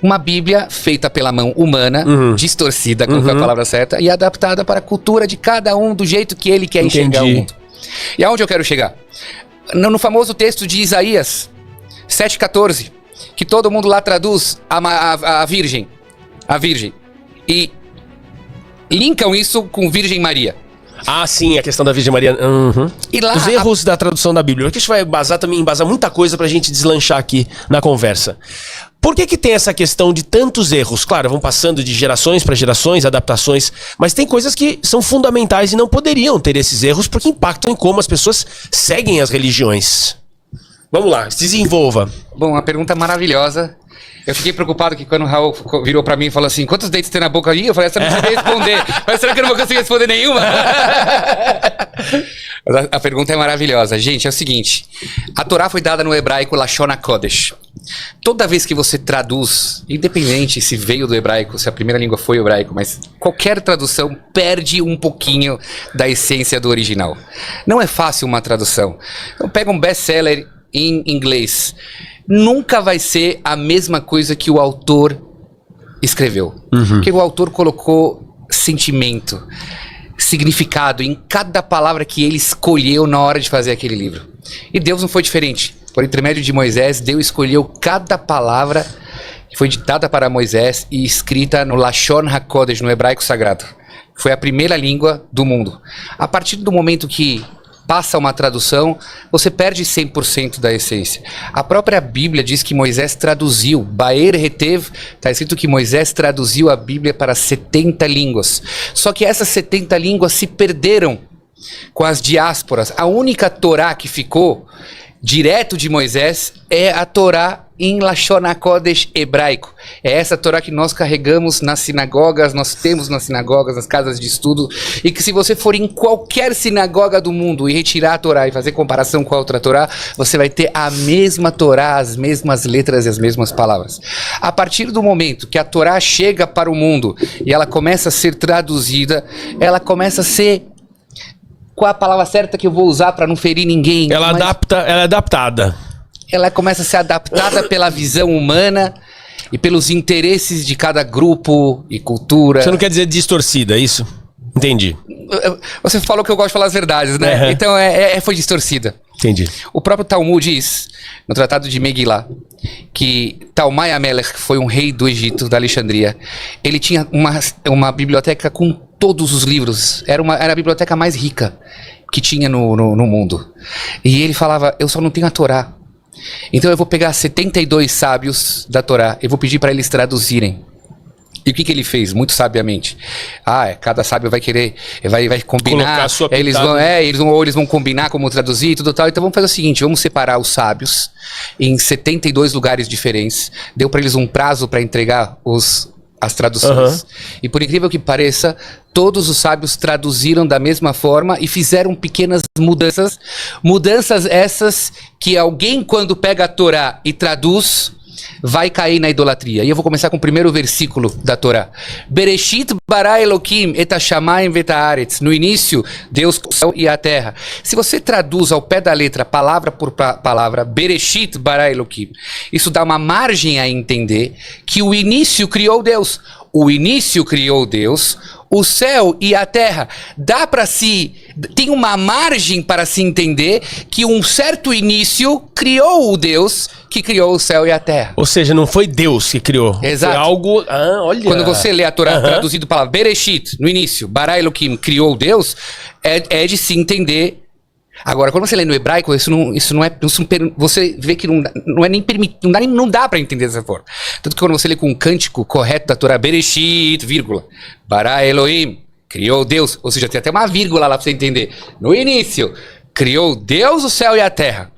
uma Bíblia feita pela mão humana, distorcida, como foi a palavra certa, e adaptada para a cultura de cada um do jeito que ele quer enxergar o mundo. E aonde eu quero chegar? No famoso texto de Isaías 7,14, que todo mundo lá traduz a Virgem. A Virgem. E linkam isso com Virgem Maria. Ah, sim, a questão da Virgem Maria. E lá, os erros da tradução da Bíblia. Porque a gente vai embasar muita coisa pra gente deslanchar aqui na conversa. Por que tem essa questão de tantos erros? Claro, vão passando de gerações para gerações, adaptações, mas tem coisas que são fundamentais e não poderiam ter esses erros porque impactam em como as pessoas seguem as religiões. Vamos lá, se desenvolva. Bom, uma pergunta maravilhosa. Eu fiquei preocupado que quando o Raul virou pra mim e falou assim, quantos dentes tem na boca aí? Eu falei, essa eu não sabia responder. Mas será que eu não vou conseguir responder nenhuma? A pergunta é maravilhosa. Gente, é o seguinte. A Torá foi dada no hebraico Lashon HaKodesh. Toda vez que você traduz, independente se veio do hebraico, se a primeira língua foi o hebraico, mas qualquer tradução perde um pouquinho da essência do original. Não é fácil uma tradução. Então pega um best-seller em inglês. Nunca vai ser a mesma coisa que o autor escreveu. Porque o autor colocou sentimento, significado em cada palavra que ele escolheu na hora de fazer aquele livro. E Deus não foi diferente. Por intermédio de Moisés, Deus escolheu cada palavra que foi ditada para Moisés e escrita no Lashon HaKodesh, no hebraico sagrado. Foi a primeira língua do mundo. A partir do momento que passa uma tradução, você perde 100% da essência. A própria Bíblia diz que Moisés traduziu, Baer Hetev, está escrito que Moisés traduziu a Bíblia para 70 línguas. Só que essas 70 línguas se perderam com as diásporas. A única Torá que ficou direto de Moisés é a Torá em Lashon HaKodesh hebraico. É essa Torá que nós carregamos nas sinagogas, nós temos nas sinagogas, nas casas de estudo, e que se você for em qualquer sinagoga do mundo e retirar a Torá e fazer comparação com a outra Torá, você vai ter a mesma Torá, as mesmas letras e as mesmas palavras. A partir do momento que a Torá chega para o mundo e ela começa a ser traduzida, ela começa a ser... Qual a palavra certa que eu vou usar para não ferir ninguém? Ela é adaptada. Ela começa a ser adaptada pela visão humana e pelos interesses de cada grupo e cultura. Você não quer dizer distorcida, é isso? Entendi. Você falou que eu gosto de falar as verdades, né? Então foi distorcida. Entendi. O próprio Talmud diz, no Tratado de Megillah, que Talmai Amelech, que foi um rei do Egito, da Alexandria, ele tinha uma biblioteca com todos os livros. Era a biblioteca mais rica que tinha no mundo. E ele falava, eu só não tenho a Torá. Então eu vou pegar 72 sábios da Torá, eu vou pedir para eles traduzirem. E o que ele fez? Muito sabiamente. Cada sábio vai querer, vai combinar. Eles vão combinar como traduzir e tudo tal. Então vamos fazer o seguinte, vamos separar os sábios em 72 lugares diferentes. Deu para eles um prazo para entregar as traduções. E por incrível que pareça, todos os sábios traduziram da mesma forma e fizeram pequenas mudanças. Mudanças essas que alguém, quando pega a Torá e traduz, vai cair na idolatria. E eu vou começar com o primeiro versículo da Torá. Bereshit bara Elokim et hashamayim vet haaretz. No início, Deus criou o céu e a terra. Se você traduz ao pé da letra, palavra por palavra, Bereshit bara Elokim, isso dá uma margem a entender que o início criou Deus. O início criou Deus, o céu e a terra. Tem uma margem para se entender que um certo início criou o Deus que criou o céu e a terra. Ou seja, não foi Deus que criou. Exato. Foi algo... olha. Quando você lê a Torá traduzido para Bereshit, no início, Bara Elokim, criou Deus, é de se entender. Agora, quando você lê no hebraico, isso não é... Você vê que não é nem permitido, não dá para entender dessa forma. Tanto que quando você lê com um cântico correto da Torá, Bereshit, vírgula, Bara Elohim, criou Deus. Ou seja, tem até uma vírgula lá para você entender. No início, criou Deus o céu e a terra.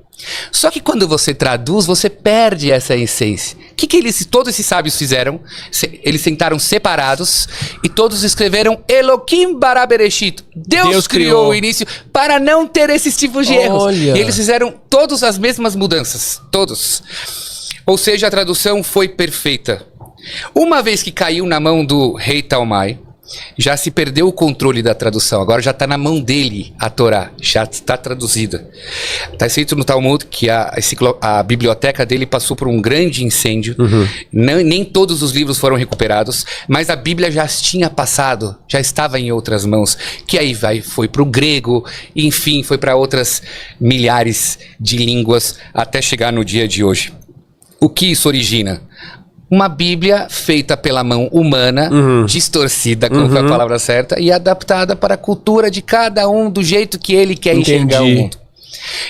Só que quando você traduz, você perde essa essência. O que todos esses sábios fizeram? Eles sentaram separados e todos escreveram Elokim bara Bereshit. Deus criou o início para não ter esses tipos de erros. E eles fizeram todas as mesmas mudanças. Todos. Ou seja, a tradução foi perfeita. Uma vez que caiu na mão do rei Talmai, já se perdeu o controle da tradução. Agora já está na mão dele a Torá, já está traduzida. Está escrito no Talmud que a biblioteca dele passou por um grande incêndio. Nem todos os livros foram recuperados, mas a Bíblia já tinha passado, já estava em outras mãos, que aí foi para o grego, enfim, foi para outras milhares de línguas até chegar no dia de hoje. O que isso origina? Uma Bíblia feita pela mão humana, distorcida, como foi a palavra certa, e adaptada para a cultura de cada um do jeito que ele quer enxergar o mundo.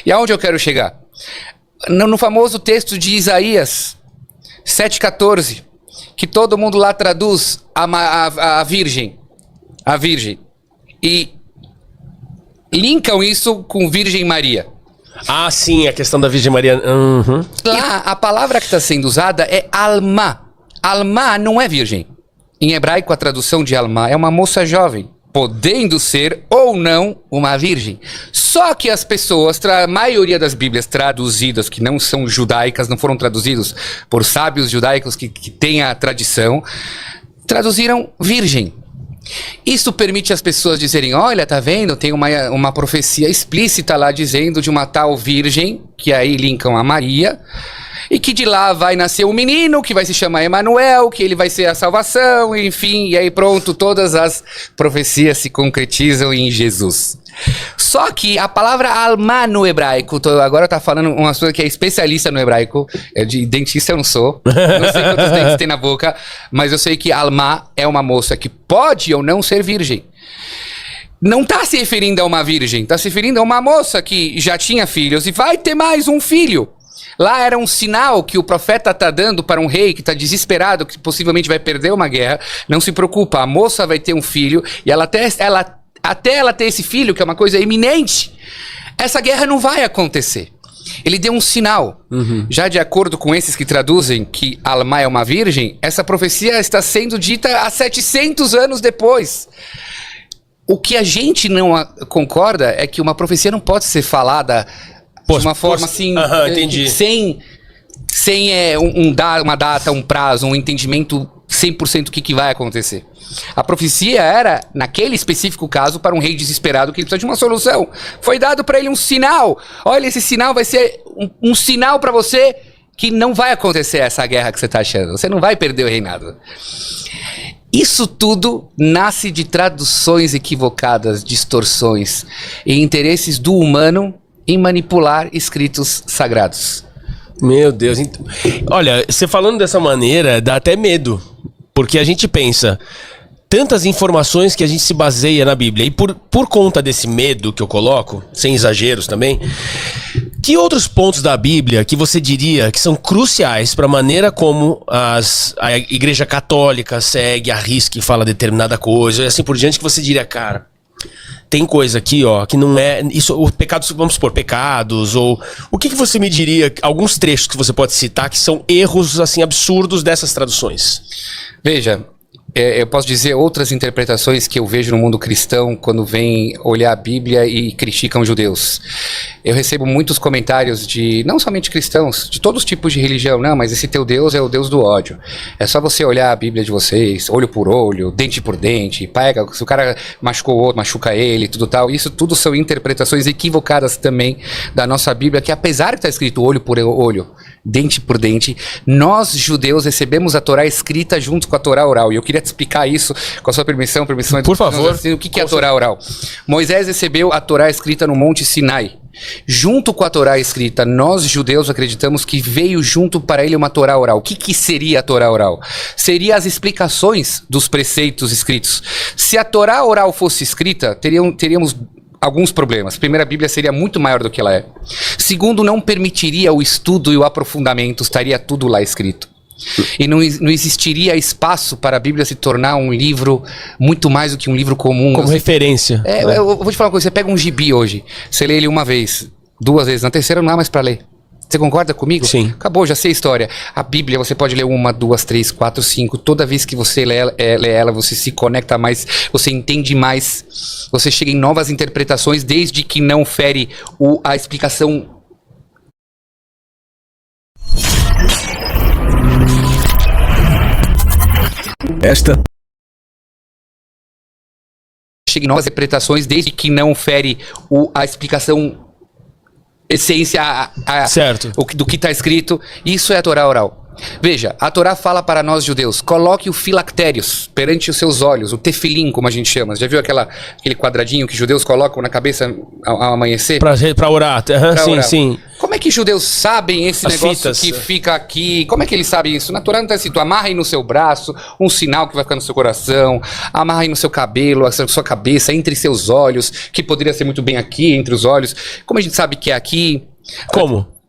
E aonde eu quero chegar? No famoso texto de Isaías 7,14, que todo mundo lá traduz a virgem. A virgem. E linkam isso com Virgem Maria. Ah, sim, a questão da Virgem Maria. Lá, a palavra que está sendo usada é Alma. Alma não é virgem. Em hebraico, a tradução de Alma é uma moça jovem, podendo ser ou não uma virgem. Só que as pessoas, a maioria das Bíblias traduzidas, que não são judaicas, não foram traduzidos por sábios judaicos que têm a tradição, traduziram virgem. Isso permite as pessoas dizerem, olha, tá vendo, tem uma profecia explícita lá dizendo de uma tal virgem, que aí linkam a Maria, e que de lá vai nascer um menino que vai se chamar Emanuel, que ele vai ser a salvação, enfim, e aí pronto, todas as profecias se concretizam em Jesus. Só que a palavra alma no hebraico, agora tá falando uma pessoa que é especialista no hebraico, de dentista eu não sou, não sei quantos dentes tem na boca, mas eu sei que alma é uma moça que pode ou não ser virgem. Não está se referindo a uma virgem, está se referindo a uma moça que já tinha filhos e vai ter mais um filho. Lá era um sinal que o profeta está dando para um rei que está desesperado, que possivelmente vai perder uma guerra. Não se preocupa, a moça vai ter um filho e até ela ter esse filho, que é uma coisa iminente, essa guerra não vai acontecer. Ele deu um sinal. Já de acordo com esses que traduzem que Alma é uma virgem, essa profecia está sendo dita há 700 anos depois. O que a gente não concorda é que uma profecia não pode ser falada de uma forma assim, sem uma data, um prazo, um entendimento 100% do que vai acontecer. A profecia era, naquele específico caso, para um rei desesperado que ele precisa de uma solução. Foi dado para ele um sinal. Olha, esse sinal vai ser um sinal para você que não vai acontecer essa guerra que você está achando. Você não vai perder o reinado. Isso tudo nasce de traduções equivocadas, distorções e interesses do humano em manipular escritos sagrados. Meu Deus. Olha, você falando dessa maneira dá até medo. Porque a gente pensa, tantas informações que a gente se baseia na Bíblia. E por conta desse medo que eu coloco, sem exageros também, que outros pontos da Bíblia que você diria que são cruciais para a maneira como a Igreja Católica segue, arrisca e fala determinada coisa, e assim por diante, que você diria, cara, tem coisa aqui, ó, que não é... Isso, o pecados, vamos supor, pecados, ou... O que você me diria, alguns trechos que você pode citar que são erros, assim, absurdos dessas traduções? Veja, eu posso dizer outras interpretações que eu vejo no mundo cristão quando vem olhar a Bíblia e criticam os judeus. Eu recebo muitos comentários de, não somente cristãos, de todos os tipos de religião. Não, mas esse teu Deus é o Deus do ódio. É só você olhar a Bíblia de vocês, olho por olho, dente por dente, pega, se o cara machucou o outro, machuca ele, tudo tal. Isso tudo são interpretações equivocadas também da nossa Bíblia, que apesar de estar escrito olho por olho, dente por dente, nós judeus recebemos a Torá escrita junto com a Torá oral. E eu queria te explicar isso com a sua permissão. Por favor. Assim, o que é a Torá oral? Moisés recebeu a Torá escrita no Monte Sinai. Junto com a Torá escrita, nós judeus acreditamos que veio junto para ele uma Torá oral. O que seria a Torá oral? Seria as explicações dos preceitos escritos. Se a Torá oral fosse escrita, teríamos alguns problemas. Primeiro, a Bíblia seria muito maior do que ela é. Segundo, não permitiria o estudo e o aprofundamento, estaria tudo lá escrito. E não existiria espaço para a Bíblia se tornar um livro muito mais do que um livro comum. Como referência. Eu vou te falar uma coisa, você pega um gibi hoje, você lê ele uma vez, duas vezes, na terceira não há mais para ler. Você concorda comigo? Sim. Acabou, já sei a história. A Bíblia você pode ler 1, 2, 3, 4, 5. Toda vez que você lê ela, você se conecta mais, você entende mais, você chega em novas interpretações, desde que não fere a explicação. Esta chegue novas interpretações, desde que não fere a explicação essência Certo. do que está escrito. Isso é a Torá oral. Veja, a Torá fala para nós judeus: coloque o filactérios perante os seus olhos, o tefilim, como a gente chama. Já viu aquele quadradinho que judeus colocam na cabeça ao amanhecer? Pra orar. Sim, orar. sim. Como é que judeus sabem esse As negócio fitas que fica aqui? Como é que eles sabem isso? Na Torá não está escrito: amarra aí no seu braço, um sinal que vai ficar no seu coração, amarra aí no seu cabelo, a sua cabeça, entre seus olhos, que poderia ser muito bem aqui, entre os olhos. Como a gente sabe que é aqui?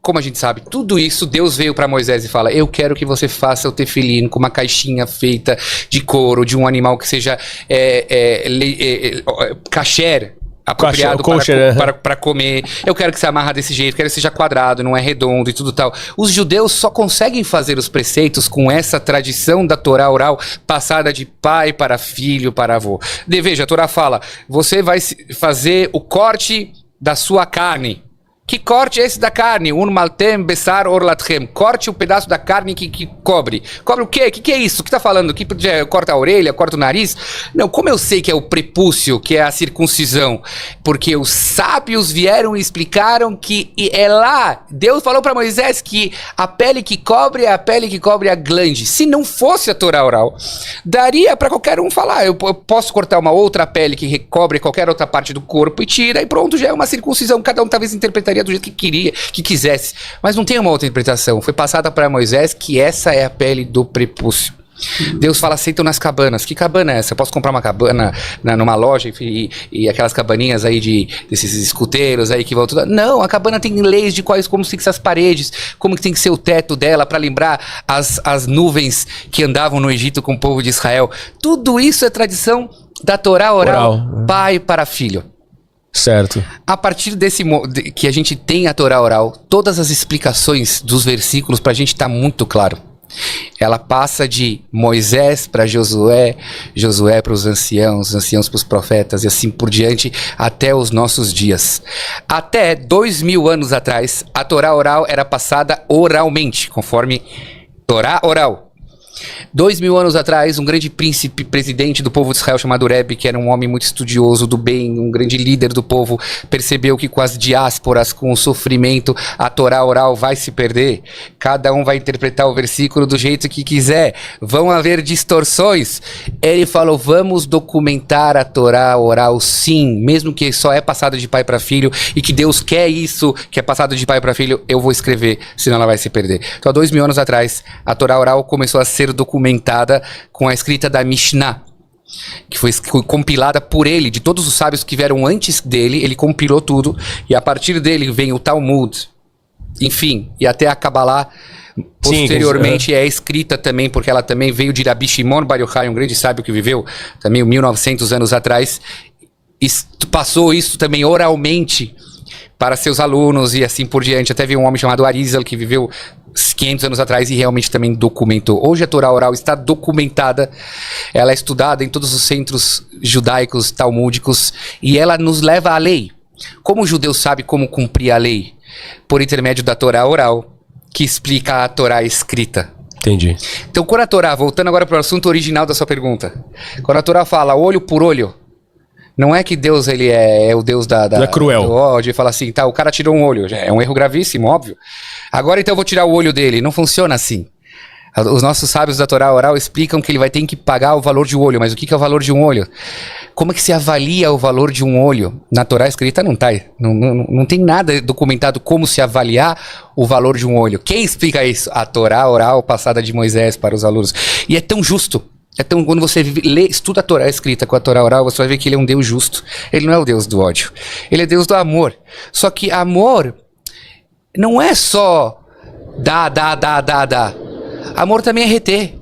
Como a gente sabe, tudo isso, Deus veio para Moisés e fala: eu quero que você faça o tefilim com uma caixinha feita de couro, de um animal que seja kasher, apropriado para comer. Eu quero que você amarra desse jeito, quero que seja quadrado, não é redondo e tudo tal. Os judeus só conseguem fazer os preceitos com essa tradição da Torá oral passada de pai para filho, para avô. Veja, a Torá fala: você vai fazer o corte da sua carne. Que corte é esse da carne? Un maltem besar orlatchem. Corte o pedaço da carne que cobre. Cobre o quê? O que é isso? O que tá falando? Que corta a orelha, corta o nariz? Não, como eu sei que é o prepúcio, que é a circuncisão? Porque os sábios vieram e explicaram que é lá. Deus falou para Moisés que a pele que cobre é a pele que cobre a glande. Se não fosse a Torá oral, daria para qualquer um falar: eu posso cortar uma outra pele que recobre qualquer outra parte do corpo e tira, e pronto, já é uma circuncisão. Cada um talvez interpretaria do jeito que queria, que quisesse. Mas não tem uma outra interpretação. Foi passada para Moisés que essa é a pele do prepúcio. Deus fala: aceitam nas cabanas. Que cabana é essa? Eu posso comprar uma cabana numa loja e aquelas cabaninhas aí desses escuteiros aí que vão tudo. Não, a cabana tem leis de como tem que ser as paredes, como que tem que ser o teto dela, para lembrar as nuvens que andavam no Egito com o povo de Israel. Tudo isso é tradição da Torá oral. Pai para filho. Certo. A partir que a gente tem a Torá oral, todas as explicações dos versículos pra gente tá muito claro. Ela passa de Moisés para Josué, Josué para os anciãos para os profetas e assim por diante até os nossos dias. Até 2000 anos atrás, a Torá oral era passada oralmente, conforme Torá oral. 2000 anos atrás, um grande príncipe, presidente do povo de Israel chamado Rebbe, que era um homem muito estudioso do bem, um grande líder do povo, percebeu que com as diásporas, com o sofrimento, a Torá oral vai se perder. Cada um vai interpretar o versículo do jeito que quiser. Vão haver distorções. Ele falou: vamos documentar a Torá oral, sim, mesmo que só é passado de pai para filho e que Deus quer isso, que é passado de pai para filho, eu vou escrever, senão ela vai se perder. Então, há 2000 anos atrás, a Torá oral começou a ser documentada com a escrita da Mishnah, que foi compilada por ele, de todos os sábios que vieram antes dele. Ele compilou tudo, e a partir dele vem o Talmud, enfim, e até a Kabbalah. Posteriormente é escrita também, porque ela também veio de Rabi Shimon Bar Yochai, um grande sábio que viveu também 1900 anos atrás, e passou isso também oralmente para seus alunos e assim por diante. Até veio um homem chamado Arizal que viveu 500 anos atrás e realmente também documentou. Hoje a Torá oral está documentada, ela é estudada em todos os centros judaicos, talmúdicos, e ela nos leva à lei. Como o judeu sabe como cumprir a lei? Por intermédio da Torá oral, que explica a Torá escrita. Entendi. Então, quando a Torá, voltando agora para o assunto original da sua pergunta, quando a Torá fala olho por olho, não é que Deus ele é o Deus não é cruel. do ódio e fala assim: tá, o cara tirou um olho, é um erro gravíssimo, óbvio. Agora então eu vou tirar o olho dele. Não funciona assim. Os nossos sábios da Torá oral explicam que ele vai ter que pagar o valor de um olho. Mas o que é o valor de um olho? Como é que se avalia o valor de um olho? Na Torá escrita não tá. Não tem nada documentado como se avaliar o valor de um olho. Quem explica isso? A Torá oral passada de Moisés para os alunos. E é tão justo. Então, quando você estuda a Torá escrita com a Torá oral, você vai ver que ele é um Deus justo. Ele não é o Deus do ódio. Ele é Deus do amor. Só que amor não é só dá. Amor também é reter.